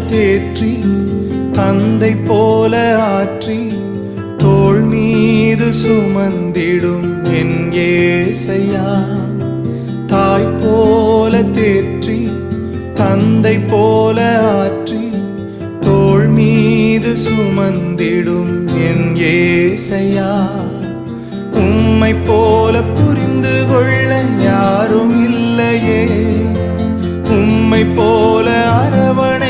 தேற்றி தந்தை போல ஆற்றி தோள் மீது சுமந்திடும் என் ஏசையா. தாய் போல தேற்றி தந்தை போல ஆற்றி தோள் மீது சுமந்திடும் என் ஏசையா. உம்மை போல புரிந்து கொள்ள யாரும் இல்லையே, உம்மை போல அரவணை